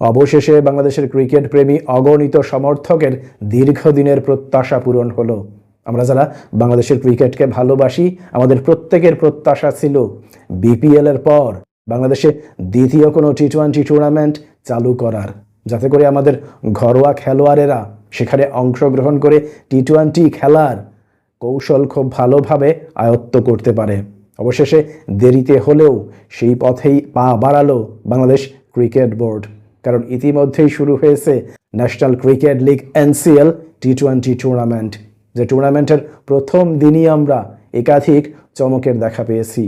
অবশেষে বাংলাদেশের ক্রিকেট প্রেমী অগণিত সমর্থকের দীর্ঘদিনের প্রত্যাশা পূরণ হলো। আমরা যারা বাংলাদেশের ক্রিকেটকে ভালোবাসি, আমাদের প্রত্যেকের প্রত্যাশা ছিল বিপিএল এর পর বাংলাদেশে দ্বিতীয় কোনো টি-20 টুর্নামেন্ট চালু করার, যাতে করে আমাদের ঘরোয়া খেলোয়াড়েরা সেখানে অংশগ্রহণ করে টি-20 খেলার কৌশল খুব ভালোভাবে আয়ত্ত করতে পারে। অবশেষে দেরিতে হলেও সেই পথেই পা বাড়ালো বাংলাদেশ ক্রিকেট বোর্ড, কারণ ইতিমধ্যেই শুরু হয়েছে ন্যাশনাল ক্রিকেট লিগ NCL টি-20 টুর্নামেন্ট, যে টুর্নামেন্টের প্রথম দিনই আমরা একাধিক চমকের দেখা পেয়েছি।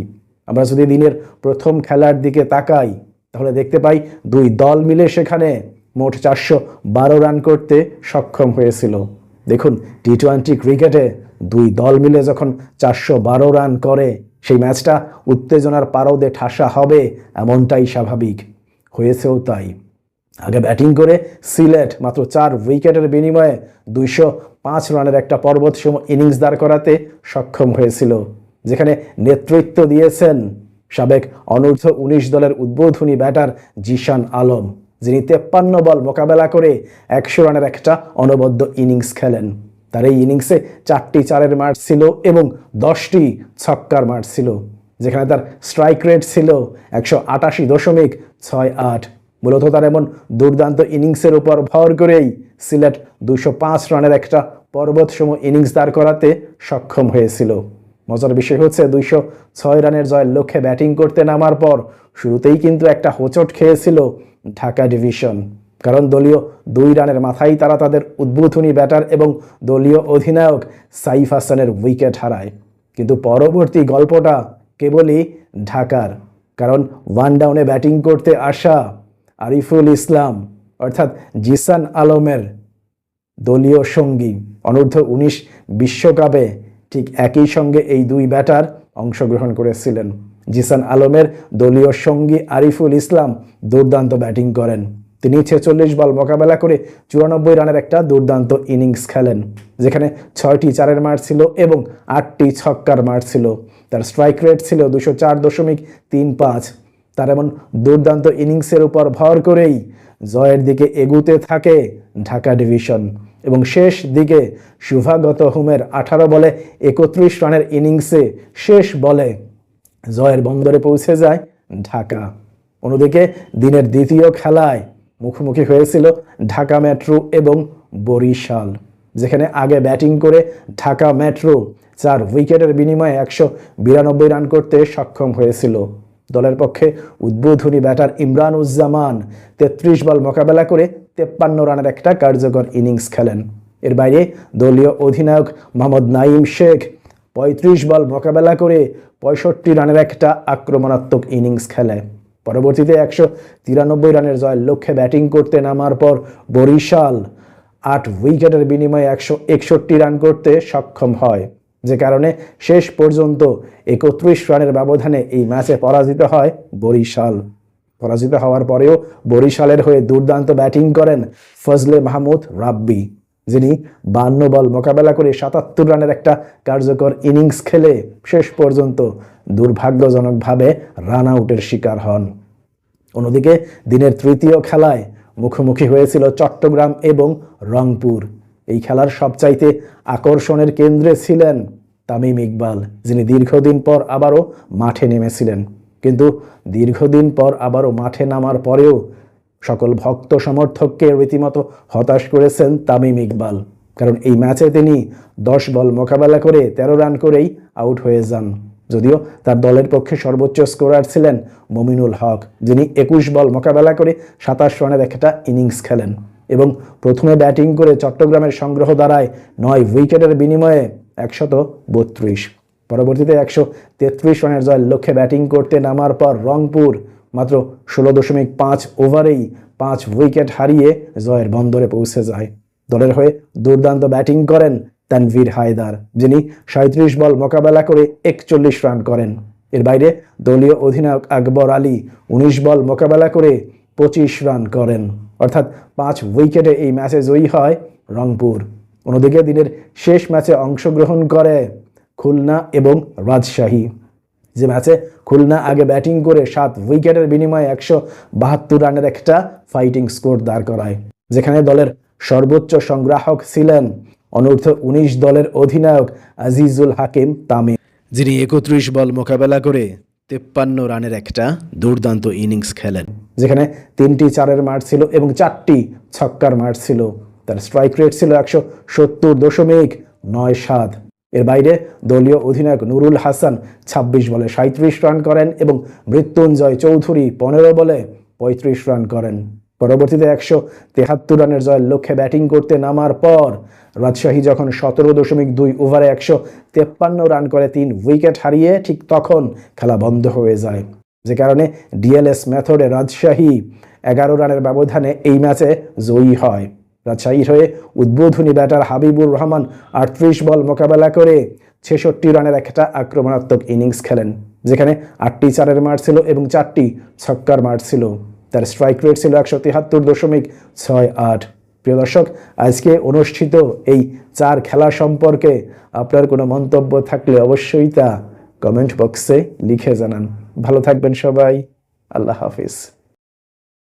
আমরা যদি দিনের প্রথম খেলার দিকে তাকাই, তাহলে দেখতে পাই দুই দল মিলে সেখানে মোট 412 রান করতে সক্ষম হয়েছিল। দেখুন, টি-20 ক্রিকেটে দুই দল মিলে যখন 412 রান করে, সেই ম্যাচটা উত্তেজনার পারদে ঠাসা হবে এমনটাই স্বাভাবিক। হয়েছেও তাই। আগে ব্যাটিং করে সিলেট মাত্র 4 উইকেটের বিনিময়ে 205 রানের একটা পর্বতসম ইনিংস দাঁড় করাতে সক্ষম হয়েছিল, যেখানে নেতৃত্ব দিয়েছেন সাবেক অনূর্ধ্ব-19 দলের উদ্বোধনী ব্যাটার জিশান আলম, যিনি 53 বল মোকাবেলা করে 100 রানের একটা অনবদ্য ইনিংস খেলেন। তার এই ইনিংসে 4টি চারের মার ছিল এবং 10টি ছক্কার মার ছিল, যেখানে তার স্ট্রাইক রেট ছিল 188.68। মূলত তার এমন দুর্দান্ত ইনিংসের উপর ভর করেই সিলেট 205 রানের একটা পর্বতসম ইনিংস দাঁড় করাতে সক্ষম হয়েছিল। মজার বিষয় হচ্ছে 206 রানের জয়ের লক্ষ্যে ব্যাটিং করতে নামার পর শুরুতেই কিন্তু একটা হোঁচট খেয়েছিল ঢাকা ডিভিশন, কারণ দলীয় 2 রানের মাথায় তারা তাদের উদ্বোধনী ব্যাটার এবং দলীয় অধিনায়ক সাইফ হাসানের উইকেট হারায়। কিন্তু পরবর্তী গল্পটা কেবলই ঢাকার, কারণ 1 ডাউনে ব্যাটিং করতে আসা আরিফুল ইসলাম অর্থাৎ জিসান আলমের দলীয় সঙ্গী অনূর্ধ্ব-19 বিশ্বকাপে ঠিক একই সঙ্গে এই দুই ব্যাটার অংশগ্রহণ করেছিলেন। জিসান আলমের দলীয় সঙ্গী আরিফুল ইসলাম দুর্দান্ত ব্যাটিং করেন। তিনি 46 বল মোকাবেলা করে 94 রানের একটা দুর্দান্ত ইনিংস খেলেন, যেখানে 6টি চারের মার ছিল এবং 8টি ছক্কার মার ছিল। তার স্ট্রাইক রেট ছিল 204.35। তার এমন দুর্দান্ত ইনিংসের উপর ভর করেই জয়ের দিকে এগুতে থাকে ঢাকা ডিভিশন, এবং শেষ দিকে শুভাগত হুমের 18 বলে 31 রানের ইনিংসে শেষ বলে জয়ের বন্দরে পৌঁছে যায় ঢাকা। অন্যদিকে দিনের দ্বিতীয় খেলায় মুখোমুখি হয়েছিল ঢাকা মেট্রো এবং বরিশাল, যেখানে আগে ব্যাটিং করে ঢাকা মেট্রো 4 উইকেটের বিনিময়ে 192 রান করতে সক্ষম হয়েছিল। দলের পক্ষে উদ্বোধনী ব্যাটার ইমরান-উজ-জামান 33 বল মোকাবেলা করে 53 রানের একটা কার্যকর ইনিংস খেলেন। এর বাইরে দলীয় অধিনায়ক মোহাম্মদ নাঈম শেখ 35 বল মোকাবেলা করে 65 রানের একটা আক্রমণাত্মক ইনিংস খেলে। পরবর্তীতে 193 রানের জয়ের লক্ষ্যে ব্যাটিং করতে নামার পর বরিশাল 8 উইকেটের বিনিময়ে 161 রান করতে সক্ষম হয়, যে কারণে শেষ পর্যন্ত 31 রানের ব্যবধানে এই ম্যাচে পরাজিত হয় বরিশাল। পরাজিত হওয়ার পরেও বরিশালের হয়ে দুর্দান্ত ব্যাটিং করেন ফজলে মাহমুদ রাব্বি, যিনি 52 বল মোকাবেলা করে 77 রানের একটা কার্যকর ইনিংস খেলে শেষ পর্যন্ত দুর্ভাগ্যজনকভাবে রান আউটের শিকার হন। অন্যদিকে দিনের তৃতীয় খেলায় মুখোমুখি হয়েছিল চট্টগ্রাম এবং রংপুর। এই খেলার সবচাইতে আকর্ষণের কেন্দ্রে ছিলেন তামিম ইকবাল, যিনি দীর্ঘদিন পর আবারও মাঠে নেমেছিলেন। কিন্তু দীর্ঘদিন পর আবারও মাঠে নামার পরেও সকল ভক্ত সমর্থককে রীতিমতো হতাশ করেছেন তামিম ইকবাল, কারণ এই ম্যাচে তিনি 10 বল মোকাবেলা করে 13 রান করেই আউট হয়ে যান। যদিও তার দলের পক্ষে সর্বোচ্চ স্কোরার ছিলেন মমিনুল হক, যিনি 21 বল মোকাবেলা করে 27 রানের একটা ইনিংস খেলেন এবং প্রথমে ব্যাটিং করে চট্টগ্রামের সংগ্রহ দাঁড়ায় 9 উইকেটের বিনিময়ে 132। পরবর্তীতে 133 রানের জয়ের লক্ষ্যে ব্যাটিং করতে নামার পর রংপুর মাত্র 16.5 ওভারেই 5 উইকেট হারিয়ে জয়ের বন্দরে পৌঁছে যায়। দলের হয়ে দুর্দান্ত ব্যাটিং করেন তানভীর হায়দার, যিনি 37 বল মোকাবেলা করে 41 রান করেন। এর বাইরে দলীয় অধিনায়ক আকবর আলী 19 বল মোকাবেলা করে 25 রান করেন, অর্থাৎ 5 উইকেটে এই ম্যাচে জয়ী হয় রংপুর। অন্যদিকে দিনের শেষ ম্যাচে অংশগ্রহণ করে খুলনা এবং রাজশাহী, যে ম্যাচে খুলনা আগে ব্যাটিং করে 7 উইকেটের বিনিময়ে 172 রানের একটা ফাইটিং স্কোর দাঁড় করায়, যেখানে দলের সর্বোচ্চ সংগ্রাহক ছিলেন অনূর্ধ্ব 19 দলের অধিনায়ক আজিজুল হাকিম তামিম, যিনি 31 বল মোকাবেলা করে 53 রানের একটা দুর্দান্ত ইনিংস খেলেন, যেখানে 3টি 4-এর মার ছিল এবং 4টি ছক্কার মার ছিল। তার স্ট্রাইক রেট ছিল 170.97। এর বাইরে দলীয় অধিনায়ক নুরুল হাসান 26 বলে 37 রান করেন এবং মৃত্যুঞ্জয় চৌধুরী 15 বলে 35 রান করেন। পরবর্তীতে 173 রানের জয়ের লক্ষ্যে ব্যাটিং করতে নামার পর রাজশাহী যখন 17.2 ওভারে 153 রান করে 3 উইকেট হারিয়ে ঠিক তখন খেলা বন্ধ হয়ে যায়, যে কারণে ডিএলএস মেথডে রাজশাহী 11 রানের ব্যবধানে এই ম্যাচে জয়ী হয়। রাজশাহীর হয়ে উদ্বোধনী ব্যাটার হাবিবুর রহমান 38 বল মোকাবেলা করে 66 রানের একটা আক্রমণাত্মক ইনিংস খেলেন, যেখানে 8টি 4-এর মার ছিল এবং 4টি ছক্কার মার ছিল। তার স্ট্রাইক রেট ছিল 173.68। প্রিয় দর্শক, আজকে অনুষ্ঠিত এই 4 খেলা সম্পর্কে আপনার কোনো মন্তব্য থাকলে অবশ্যই তা কমেন্ট বক্সে লিখে জানান। ভালো থাকবেন সবাই, আল্লাহ হাফিজ।